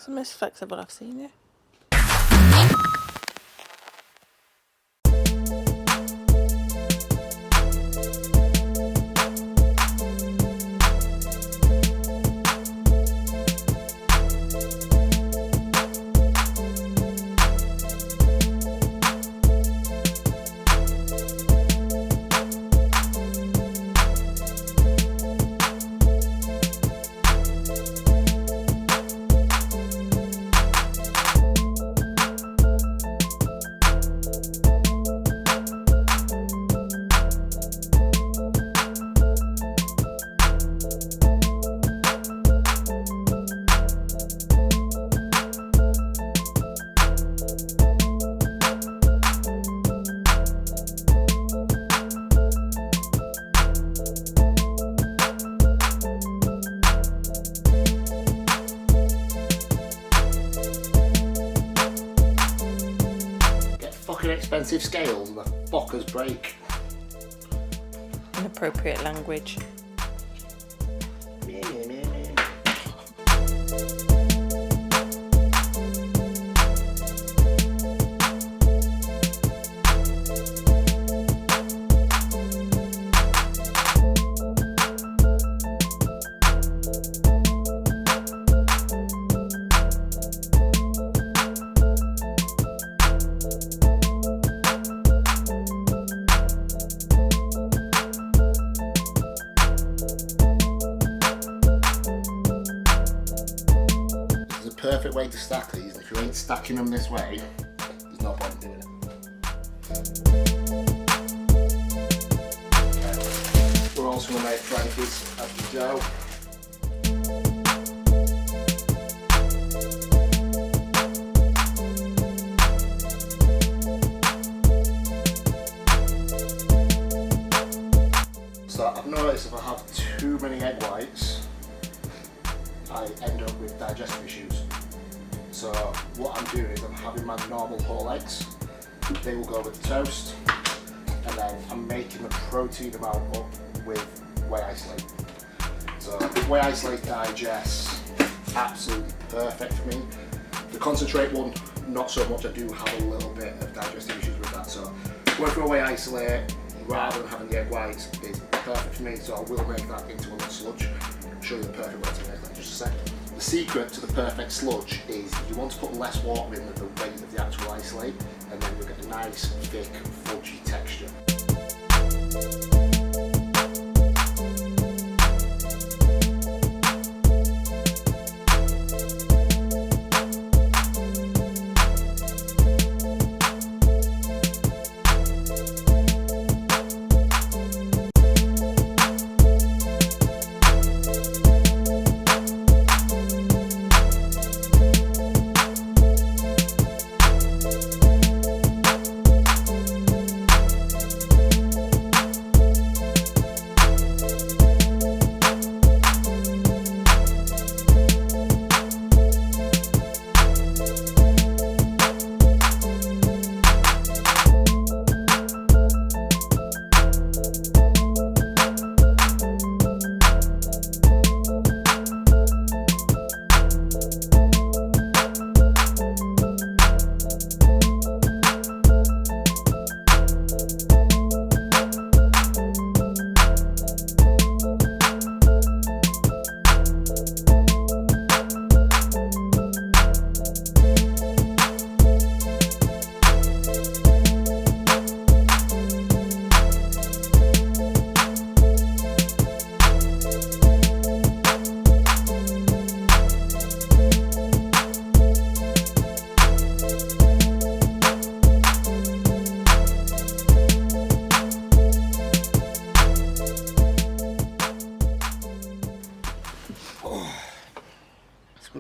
It's the most flexible I've seen you. Expensive scales and the fuckers break. Inappropriate language. Perfect way to stack these. If you ain't stacking them this way, there's no point in doing it. Okay. We're also going to make Frankies as we go. So I've noticed if I have too many egg whites, I end up with digestive issues. So what I'm doing is I'm having my normal whole eggs, they will go with the toast, and then I'm making the protein amount up with whey isolate. So whey isolate digests, absolutely perfect for me. The concentrate one, not so much. I do have a little bit of digestive issues with that. So going for a whey isolate rather than having the egg whites is perfect for me. So I will make that into a little sludge. I'll show you the perfect way to make that in just a second. The secret to the perfect sludge is you want to put less water in than the weight of the actual isolate, and then you'll get a nice, thick, fudgy texture.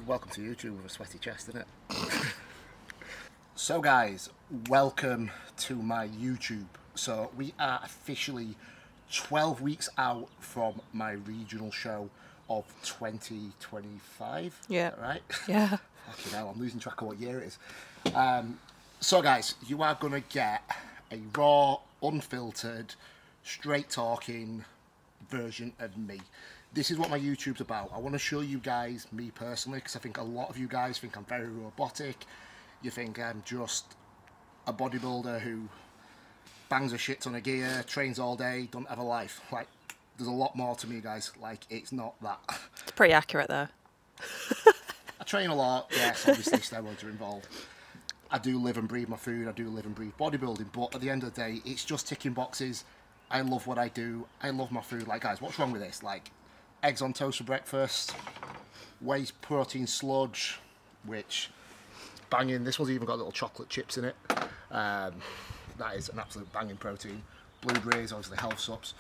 Welcome to YouTube with a sweaty chest, isn't it? So guys, welcome to my YouTube. So we are officially 12 weeks out from my regional show of 2025. Yeah. Right? Yeah. Fucking hell, I'm losing track of what year it is. So guys, you are going to get a raw, unfiltered, straight talking version of me. this is what my YouTube's about. I want to show you guys me personally, because I think a lot of you guys think I'm very robotic. You think I'm just a bodybuilder who bangs a shit ton of gear, trains all day, don't have a life. Like, there's a lot more to me, guys. Like, it's not that. It's pretty accurate, though. I train a lot. Yes, obviously steroids are involved. I do live and breathe my food. I do live and breathe bodybuilding. But at the end of the day, it's just ticking boxes. I love what I do. I love my food. Like, guys, what's wrong with this? Like, eggs on toast for breakfast, whey protein sludge, which banging. This one's even got little chocolate chips in it. That is an absolute banging protein. Blueberries, obviously health subs.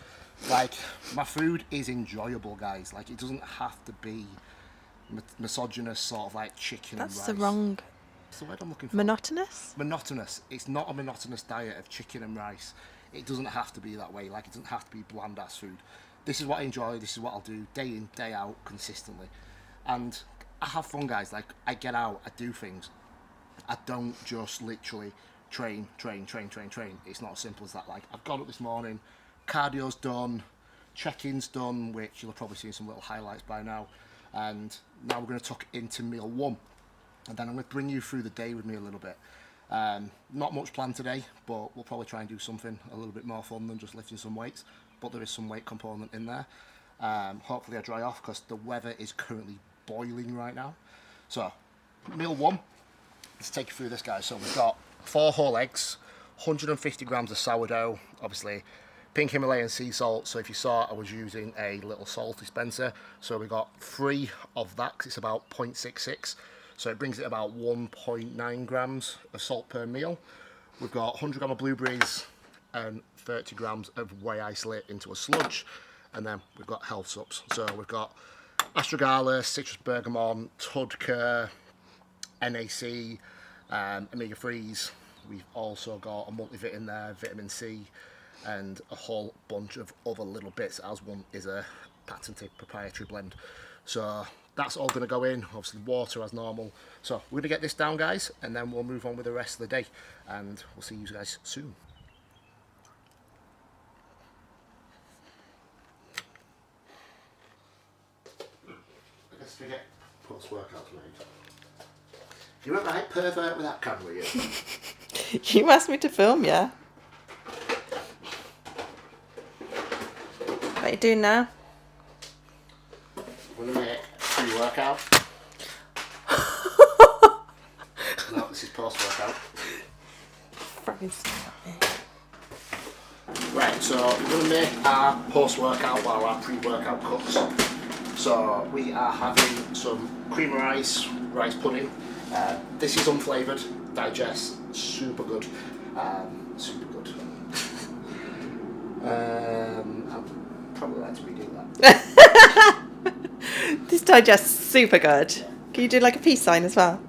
Like, my food is enjoyable, guys. Like, it doesn't have to be misogynist sort of like chicken and rice. That's the wrong... What's the word I'm looking for? Monotonous? Monotonous. It's not a monotonous diet of chicken and rice. It doesn't have to be that way. Like, it doesn't have to be bland ass food. This is what I enjoy. This is what I'll do day in, day out, consistently. And I have fun, guys. Like, I get out, I do things. I don't just literally train. It's not as simple as that. Like, I've got up this morning, cardio's done, check-in's done, which you'll have probably seen some little highlights by now. And now we're going to tuck into meal 1. And then I'm going to bring you through the day with me a little bit. Not much planned today, but we'll probably try and do something a little bit more fun than just lifting some weights. But there is some weight component in there. Hopefully I dry off, because the weather is currently boiling right now. So, meal 1. Let's take you through this, guys. So we've got 4 whole eggs, 150 grams of sourdough, obviously pink Himalayan sea salt. So if you saw, I was using a little salt dispenser. So we got 3 of that, because it's about 0.66. So it brings it about 1.9 grams of salt per meal. We've got 100 grams of blueberries and 30 grams of whey isolate into a sludge. And then we've got health subs. So we've got astragalus, citrus bergamot, tudka, NAC, omega-3s. We've also got a multivit in there, vitamin C, and a whole bunch of other little bits, as one is a patented proprietary blend. So that's all going to go in, obviously water as normal. So we're going to get this down, guys, and then we'll move on with the rest of the day, and we'll see you guys soon. I guess forget post-workout, mate. You went right pervert with that camera, you. You asked me to film, yeah. What are you doing now? I'm going to make a pre-workout. No, this is post-workout. Right, so we're going to make our post-workout while our pre-workout cooks. So we are having some cream of rice pudding. This is unflavoured, digests, super good. Super good. I'd probably like to redo that. This digests super good. Can you do like a peace sign as well?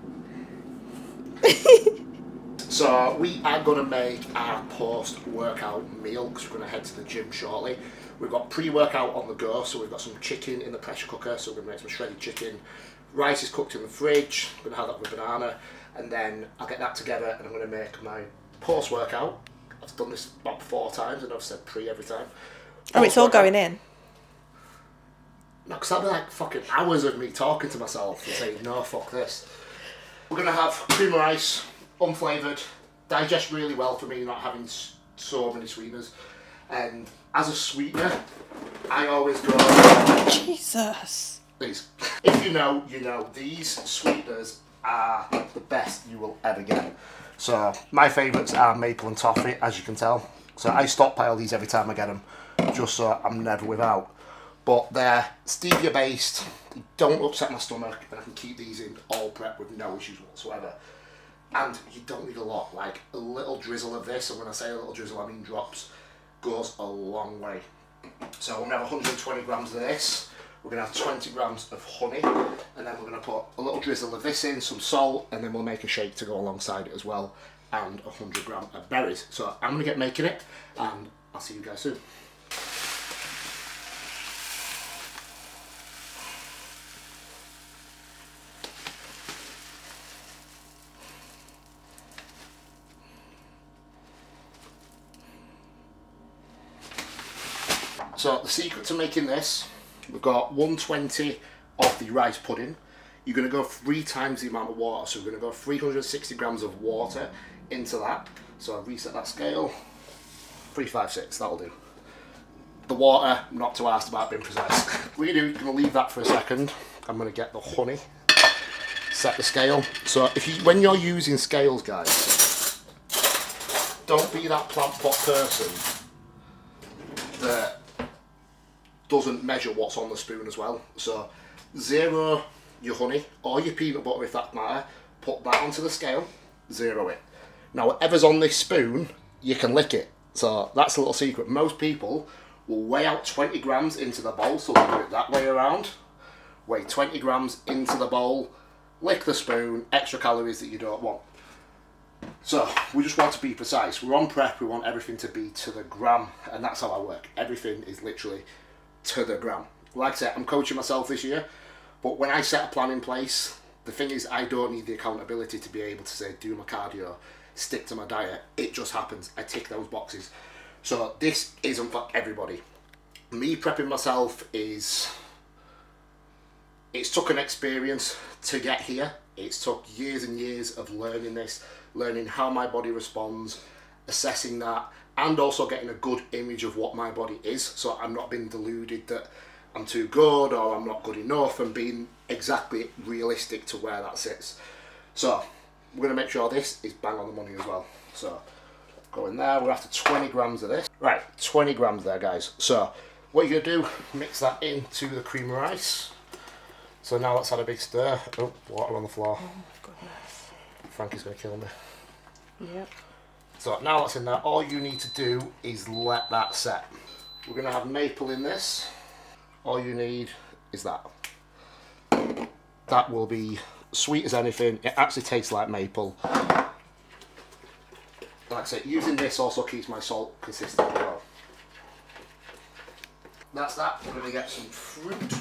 So we are going to make our post-workout meal, because we're going to head to the gym shortly. We've got pre-workout on the go, so we've got some chicken in the pressure cooker, so we're going to make some shredded chicken. Rice is cooked in the fridge, I'm going to have that with banana, and then I'll get that together and I'm going to make my post-workout. I've done this about 4 times and I've said pre every time. Oh, it's all going in? No, because that'd be like fucking hours of me talking to myself and saying, no, fuck this. We're going to have cream of rice, unflavoured, digests really well for me not having so many sweeteners. And as a sweetener, I always go... Jesus. Please. If you know, you know. These sweeteners are the best you will ever get. So my favourites are maple and toffee, as you can tell. So I stockpile these every time I get them, just so I'm never without. But they're stevia based, they don't upset my stomach, and I can keep these in all prep with no issues whatsoever. And you don't need a lot, like a little drizzle of this, and when I say a little drizzle I mean drops, goes a long way. So we're going to have 120 grams of this, we're going to have 20 grams of honey, and then we're going to put a little drizzle of this in, some salt, and then we'll make a shake to go alongside it as well, and 100 grams of berries. So I'm going to get making it, and I'll see you guys soon. So the secret to making this We've got 120 of the rice pudding. You're going to go 3 times the amount of water. So we're going to go 360 grams of water into that. So I'll reset that scale. 356, that'll do. The water, not too asked about being precise. We're going to leave that for a second. I'm going to get the honey. Set the scale. So when you're using scales, guys, don't be that plant pot person that doesn't measure what's on the spoon as well. So 0 your honey or your peanut butter, if that matter, put that onto the scale, 0 it. Now whatever's on this spoon, you can lick it. So that's a little secret. Most people will weigh out 20 grams into the bowl, so they'll do it that way around. Weigh 20 grams into the bowl, lick the spoon, extra calories that you don't want. So we just want to be precise. We're on prep, we want everything to be to the gram, and that's how I work. Everything is literally to the gram. Like I said, I'm coaching myself this year, but when I set a plan in place, the thing is I don't need the accountability to be able to say do my cardio, stick to my diet. It just happens. I tick those boxes. So this isn't for everybody. Me prepping myself it's took an experience to get here. It's took years and years of learning this, learning how my body responds, assessing that, and also getting a good image of what my body is. So I'm not being deluded that I'm too good or I'm not good enough, and being exactly realistic to where that sits. So we're going to make sure this is bang on the money as well. So go in there, we're after 20 grams of this. Right, 20 grams there, guys. So what you're going to do, mix that into the cream of rice. So now let's add a big stir. Oh, water on the floor. Oh my goodness. Frankie's going to kill me. Yep. So now that's in there, all you need to do is let that set. We're going to have maple in this. All you need is that. That will be sweet as anything. It actually tastes like maple. Like I said, using this also keeps my salt consistent as well. That's that. We're going to get some fruit.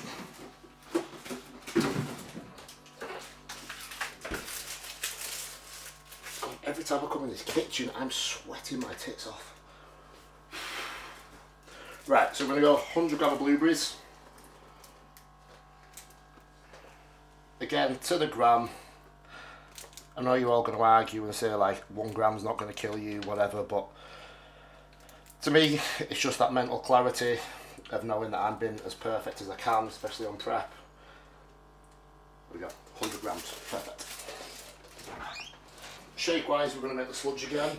Every time I come in this kitchen, I'm sweating my tits off. Right, so we're going to go 100 gram of blueberries. Again, to the gram. I know you're all going to argue and say like 1 gram's not going to kill you, whatever, but to me, it's just that mental clarity of knowing that I'm being as perfect as I can, especially on prep. There we go, 100 grams, perfect. Shake wise, we're going to make the sludge again.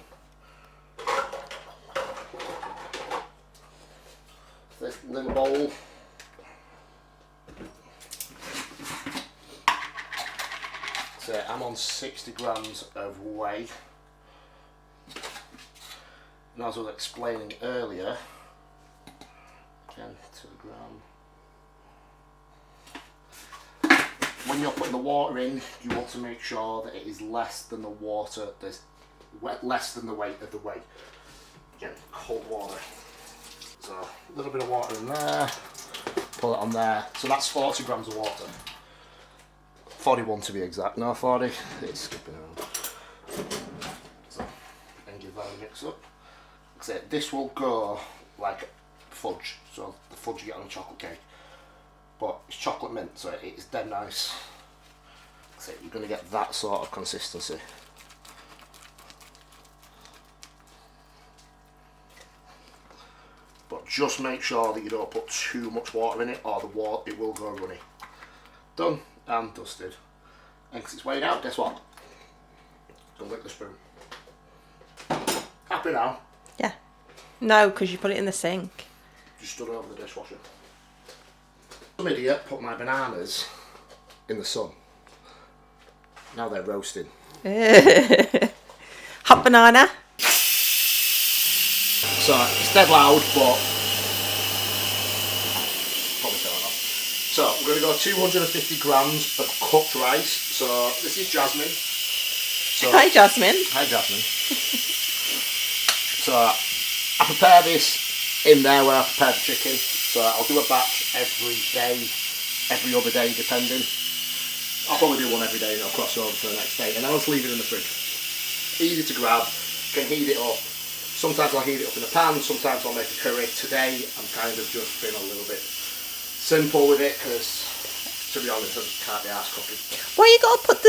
This little bowl. So I'm on 60 grams of whey. And as I was explaining earlier, again to the gram. When you're putting the water in, you want to make sure that it is less than the water, less than the weight of the whey. Again, cold water. So a little bit of water in there, pull it on there. So that's 40 grams of water. 41 to be exact. No, 40. It's skipping around. So, and give that a mix up. Like I said, this will go like fudge. So the fudge you get on a chocolate cake. But it's chocolate mint, so it's dead nice. So you're going to get that sort of consistency. But just make sure that you don't put too much water in it, or the water, it will go runny. Done and dusted. And because it's weighed out, guess what? Don't lick the spoon. Happy now? Yeah. No, because you put it in the sink. Just stood over the dishwasher. Some idiot put my bananas in the sun. Now they're roasting. Hot banana. So it's dead loud, but probably turn it off. So we're going to go 250 grams of cooked rice. So this is Jasmine. So, Hi, Jasmine. Hi, Jasmine. So I prepare this in there where I prepare the chicken. So I'll do a batch every day, every other day depending. I'll probably do one every day and I'll cross over to the next day, and I'll just leave it in the fridge. Easy to grab, can heat it up. Sometimes I'll heat it up in a pan, sometimes I'll make a curry. Today I'm kind of just being a little bit simple with it because, to be honest, I just can't be arsed cooking. Why you got to put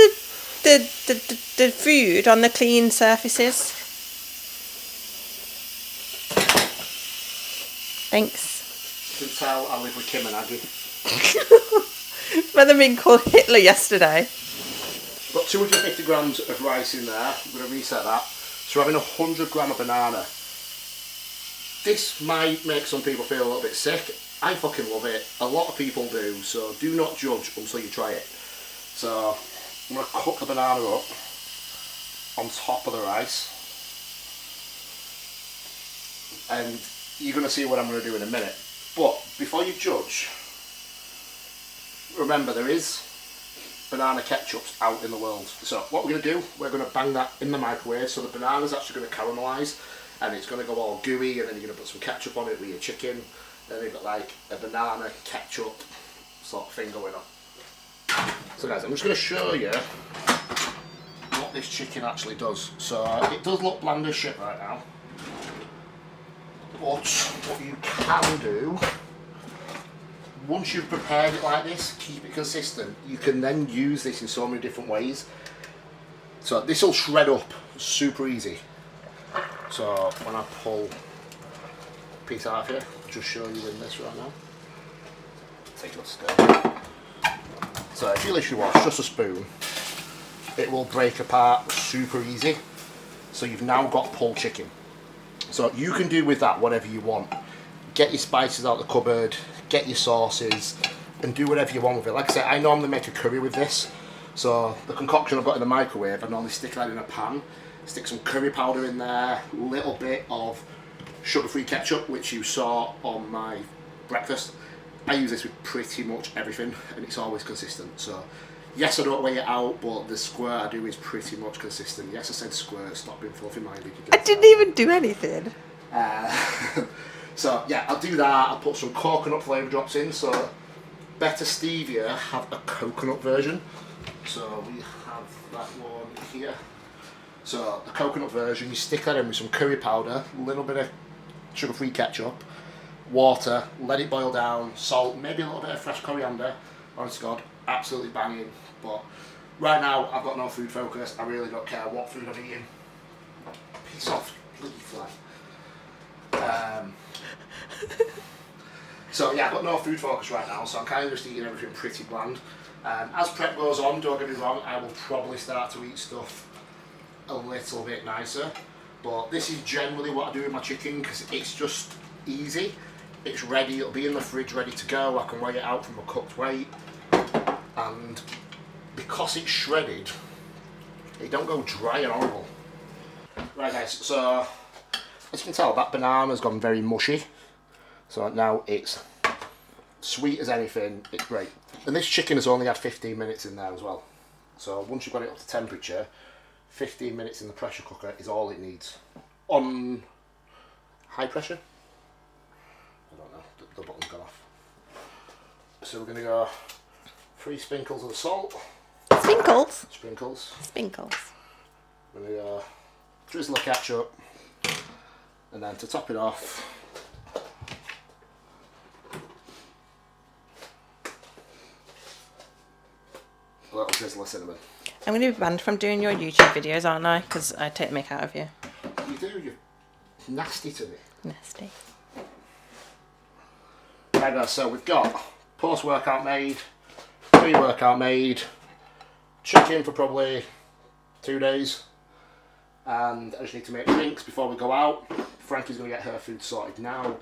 the food on the clean surfaces? Thanks. You can tell I live with Kim and Aggie. Rather being called Hitler yesterday. Got 250 grams of rice in there. I'm going to reset that. So we're having 100 gram of banana. This might make some people feel a little bit sick. I fucking love it. A lot of people do, so do not judge until you try it. So I'm going to cook the banana up on top of the rice. And you're going to see what I'm going to do in a minute. But before you judge, remember there is banana ketchups out in the world. So what we're going to do, we're going to bang that in the microwave so the banana's actually going to caramelise and it's going to go all gooey, and then you're going to put some ketchup on it with your chicken. Then you've got like a banana ketchup sort of thing going on. So guys, I'm just going to show you what this chicken actually does. So it does look bland as shit right now. But what you can do, once you've prepared it like this, keep it consistent. You can then use this in so many different ways. So this will shred up super easy. So when I pull a piece out of here, I'll just show you in this right now. Take a spoon. So if you literally wash just a spoon, it will break apart super easy. So you've now got pulled chicken. So you can do with that whatever you want. Get your spices out of the cupboard, get your sauces, and do whatever you want with it. Like I said, I normally make a curry with this. So the concoction I've got in the microwave, I normally stick that in a pan, stick some curry powder in there, a little bit of sugar-free ketchup, which you saw on my breakfast. I use this with pretty much everything, and it's always consistent. So yes, I don't weigh it out, but the squirt I do is pretty much consistent. Yes, I said squirt, stop being fluffy-minded. I didn't even do anything. So yeah, I'll do that. I'll put some coconut flavour drops in. So Better Stevia have a coconut version. So we have that one here. So the coconut version, you stick that in with some curry powder, a little bit of sugar-free ketchup, water, let it boil down, salt, maybe a little bit of fresh coriander. Honest to God, absolutely banging. But right now, I've got no food focus. I really don't care what food I'm eating. Piece off, bloody fly. So yeah, I've got no food focus right now, so I'm kind of just eating everything pretty bland. As prep goes on, don't get me wrong, I will probably start to eat stuff a little bit nicer. But this is generally what I do with my chicken because it's just easy. It's ready, it'll be in the fridge ready to go. I can weigh it out from a cooked weight. And because it's shredded, it don't go dry and horrible. Right guys, so as you can tell, that banana's gone very mushy. So now it's sweet as anything, it's great. And this chicken has only had 15 minutes in there as well. So once you've got it up to temperature, 15 minutes in the pressure cooker is all it needs. On high pressure? I don't know, the button's gone off. So we're going to go 3 sprinkles of the salt. Sprinkles? Sprinkles. Sprinkles. We're going to go drizzle of ketchup. And then to top it off, a little drizzle of cinnamon. I'm going to be banned from doing your YouTube videos, aren't I? Because I take the mick out of you. You do, you're nasty to me. Nasty. Right guys, so we've got post-workout made, pre-workout made, chicken for probably 2 days, and I just need to make drinks before we go out. Frankie's going to get her food sorted now.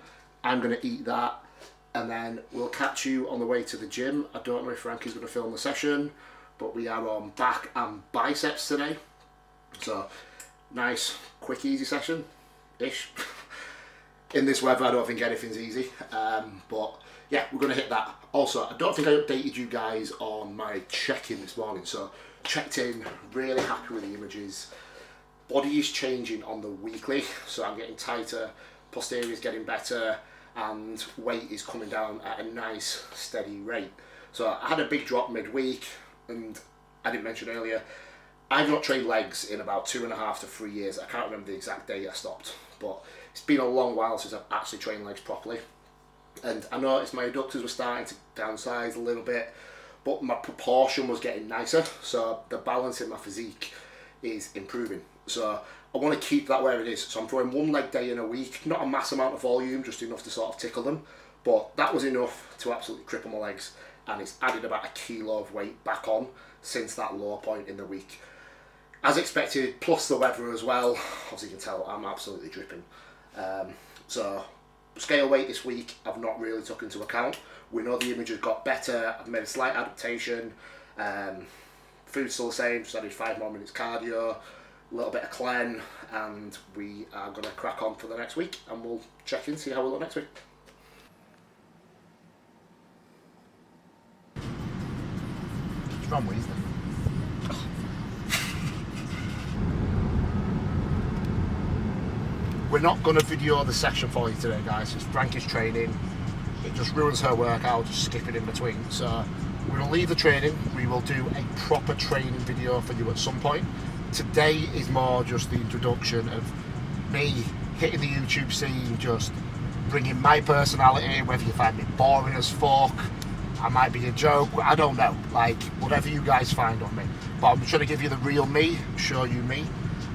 I'm going to eat that, and then we'll catch you on the way to the gym. I don't know if Frankie's going to film the session, but we are on back and biceps today. So, nice, quick, easy session-ish. In this weather, I don't think anything's easy. But yeah, we're going to hit that. Also, I don't think I updated you guys on my check-in this morning. So, checked in, really happy with the images. Body is changing on the weekly. So, I'm getting tighter, posterior is getting better, and weight is coming down at a nice, steady rate. So, I had a big drop midweek. And I didn't mention earlier, I've not trained legs in about 2.5 to 3 years. I can't remember the exact date I stopped, but it's been a long while since I've actually trained legs properly. And I noticed my adductors were starting to downsize a little bit, but my proportion was getting nicer, so the balance in my physique is improving. So I want to keep that where it is. So I'm throwing 1 leg day in a week, not a mass amount of volume, just enough to sort of tickle them, but that was enough to absolutely cripple my legs, and it's added about 1 kilo of weight back on since that low point in the week. As expected, plus the weather as well. As you can tell, I'm absolutely dripping. So scale weight this week I've not really took into account. We know the image has got better. I've made a slight adaptation. Food's still the same, just added 5 more minutes cardio, a little bit of clen, and we are going to crack on for the next week, and we'll check in, see how we look next week. Strong Weasley. We're not going to video the session for you today, guys. It's Frankie's training. It just ruins her workout, just skipping in between. So we're going to leave the training. We will do a proper training video for you at some point. Today is more just the introduction of me hitting the YouTube scene, just bringing my personality, whether you find me boring as fuck, I might be a joke, I don't know, like whatever you guys find on me. But I'm trying to give you the real me, show you me,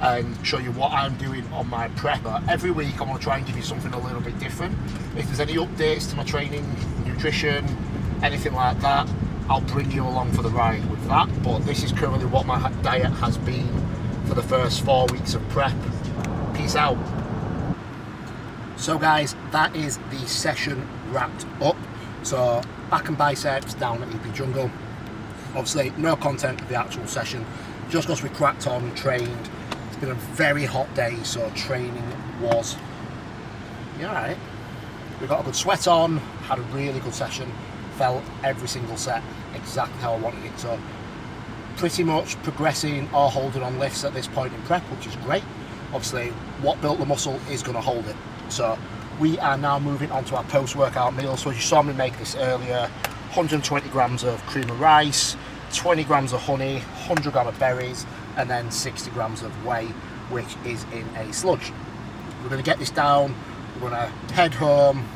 and show you what I'm doing on my prep. Every week I want to try and give you something a little bit different. If there's any updates to my training, nutrition, anything like that, I'll bring you along for the ride with that. But this is currently what my diet has been for the first 4 weeks of prep. Peace out. So guys, that is the session wrapped up. So back and biceps down at EP Jungle. Obviously no content of the actual session, just because we cracked on and trained. It's been a very hot day, so training was alright. We got a good sweat on, had a really good session, felt every single set exactly how I wanted it. So pretty much progressing or holding on lifts at this point in prep, which is great. Obviously what built the muscle is going to hold it. So we are now moving on to our post-workout meal. So as you saw me make this earlier, 120 grams of cream of rice, 20 grams of honey, 100 grams of berries, and then 60 grams of whey, which is in a sludge. We're going to get this down, we're going to head home,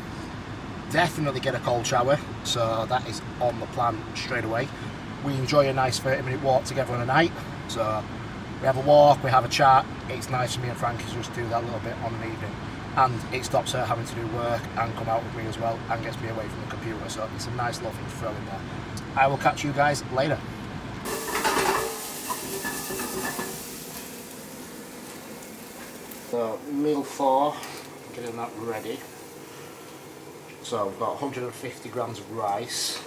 definitely get a cold shower, so that is on the plan straight away. We enjoy a nice 30-minute walk together on a night, so we have a walk, we have a chat. It's nice for me and Frankie to just do that a little bit on an evening, and it stops her having to do work and come out with me as well, and gets me away from the computer, so it's a nice little thing to throw in there. I will catch you guys later. So meal 4, getting that ready. So we've got 150 grams of rice,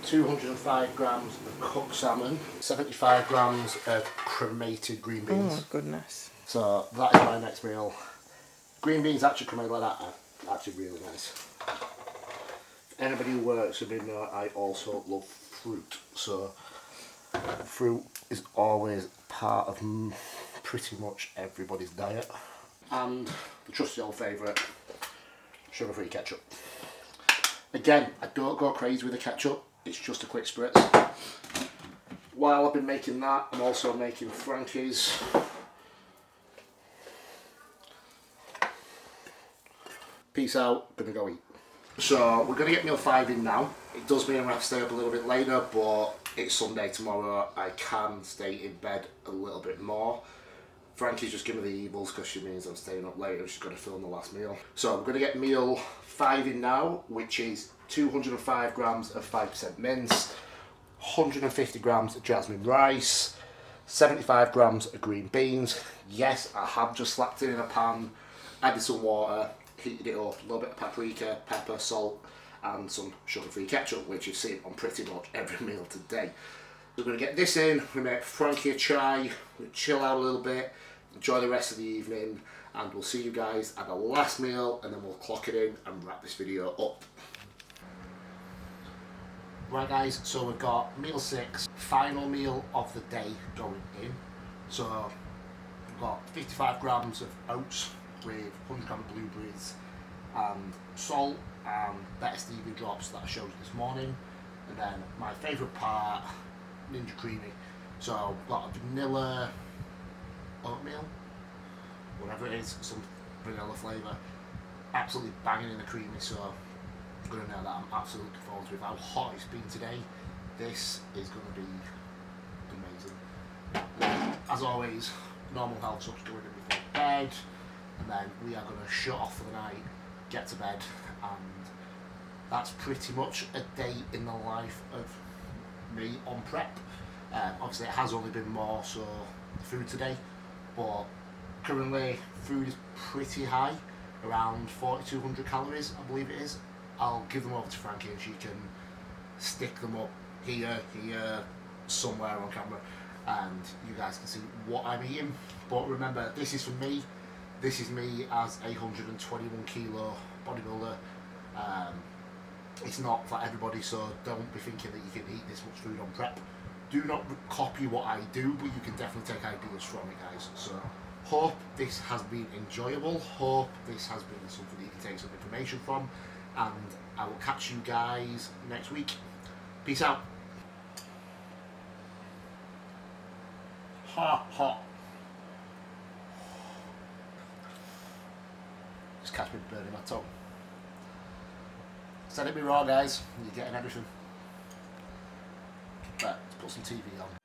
205 grams of cooked salmon, 75 grams of cremated green beans. Oh goodness. So that is my next meal. Green beans actually cremated like that are actually really nice. If anybody who works with me know I also love fruit. So fruit is always part of pretty much everybody's diet. And the trusty old favourite, sugar-free ketchup. Again, I don't go crazy with the ketchup, it's just a quick spritz. While I've been making that, I'm also making Frankie's. Peace out, gonna go eat. So we're gonna get meal 5 in now. It does mean I'm gonna have to stay up a little bit later, but it's Sunday tomorrow, I can stay in bed a little bit more. Frankie's just giving me the evils because she means I'm staying up later. She's got to film the last meal. So we're going to get meal 5 in now, which is 205 grams of 5% mince, 150 grams of jasmine rice, 75 grams of green beans. Yes, I have just slapped it in a pan, added some water, heated it up, a little bit of paprika, pepper, salt, and some sugar-free ketchup, which you've seen on pretty much every meal today. We're going to get this in, we make Frankie a chai, we'll chill out a little bit, enjoy the rest of the evening, and we'll see you guys at the last meal, and then we'll clock it in and wrap this video up. Right guys, so we've got meal 6, final meal of the day going in. So we've got 55 grams of oats with 100 grams of blueberries and salt and better stevia drops that I showed you this morning. And then my favourite part, Ninja Creamy. So we've got a vanilla oatmeal, whatever it is, some vanilla flavour, absolutely banging in the creamy, so I'm going to know that I'm absolutely looking forward to it. How hot it's been today, this is going to be amazing. As always, normal health subs going in before bed, and then we are going to shut off for the night, get to bed, and that's pretty much a day in the life of me on prep. Obviously it has only been more so food today, but currently food is pretty high, around 4,200 calories I believe it is. I'll give them over to Frankie and she can stick them up here, somewhere on camera, and you guys can see what I'm eating. But remember, this is for me. This is me as a 121 kilo bodybuilder. It's not for everybody, so don't be thinking that you can eat this much food on prep. Do not copy what I do, but you can definitely take ideas from it, guys. So hope this has been enjoyable. Hope this has been something that you can take some information from, and I will catch you guys next week. Peace out. Hot. Just catch me burning my tongue. Send it me raw, guys. You're getting everything. But let's put some TV on.